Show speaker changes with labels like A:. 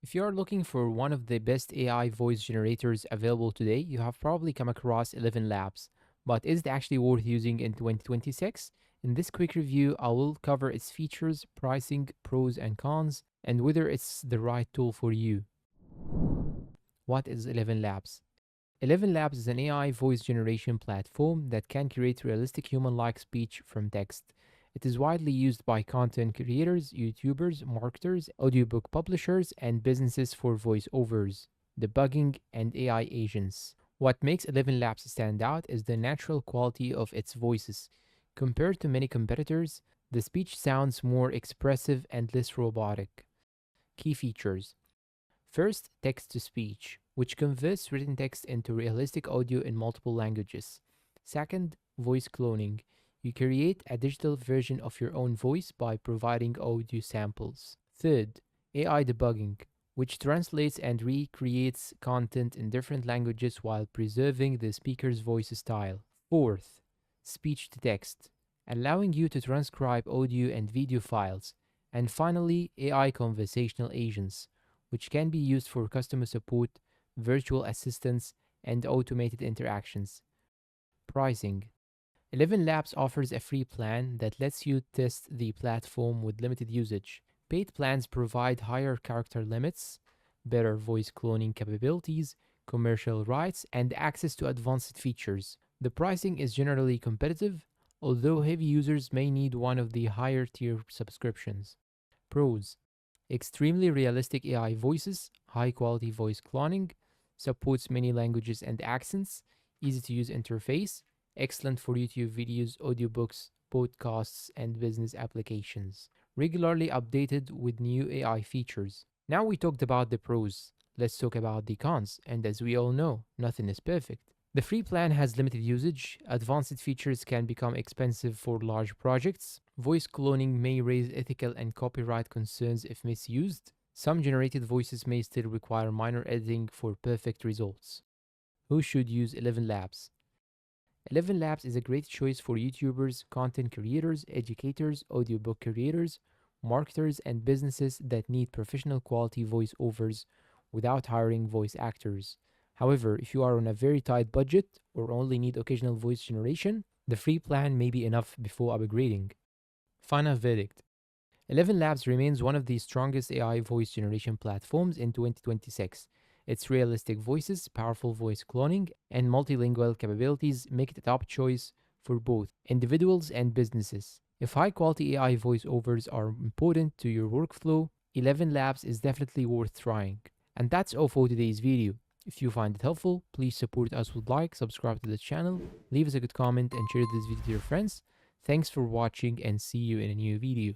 A: If you are looking for one of the best AI voice generators available today, you have probably come across ElevenLabs. But is it actually worth using in 2026? In this quick review, I will cover its features, pricing, pros and cons, and whether it's the right tool for you. What is ElevenLabs? ElevenLabs is an AI voice generation platform that can create realistic human like speech from text. It is widely used by content creators, YouTubers, marketers, audiobook publishers, and businesses for voiceovers, debugging, and AI agents. What makes ElevenLabs stand out is the natural quality of its voices. Compared to many competitors, the speech sounds more expressive and less robotic. Key features: first, text to speech, which converts written text into realistic audio in multiple languages. Second, voice cloning. You create a digital version of your own voice by providing audio samples. Third, AI debugging, which translates and recreates content in different languages while preserving the speaker's voice style. Fourth, speech to text, allowing you to transcribe audio and video files. And finally, AI conversational agents, which can be used for customer support, virtual assistants, and automated interactions. Pricing: ElevenLabs offers a free plan that lets you test the platform with limited usage. Paid plans provide higher character limits, better voice cloning capabilities, commercial rights, and access to advanced features. The pricing is generally competitive, although heavy users may need one of the higher tier subscriptions. Pros: extremely realistic AI voices, high quality voice cloning, supports many languages and accents, easy to use interface, excellent for YouTube videos, audiobooks, podcasts, and business applications. Regularly updated with new AI features. Now we talked about the pros. Let's talk about the cons, and as we all know, nothing is perfect. The free plan has limited usage, advanced features can become expensive for large projects, voice cloning may raise ethical and copyright concerns if misused, some generated voices may still require minor editing for perfect results. Who should use ElevenLabs? ElevenLabs is a great choice for YouTubers, content creators, educators, audiobook creators, marketers, and businesses that need professional quality voiceovers without hiring voice actors. However, if you are on a very tight budget or only need occasional voice generation, the free plan may be enough before upgrading. Final verdict: ElevenLabs remains one of the strongest AI voice generation platforms in 2026. Its realistic voices, powerful voice cloning, and multilingual capabilities make it a top choice for both individuals and businesses. If high quality AI voiceovers are important to your workflow, ElevenLabs is definitely worth trying. And that's all for today's video. If you find it helpful, please support us with like, subscribe to the channel, leave us a good comment, and share this video to your friends. Thanks for watching and see you in a new video.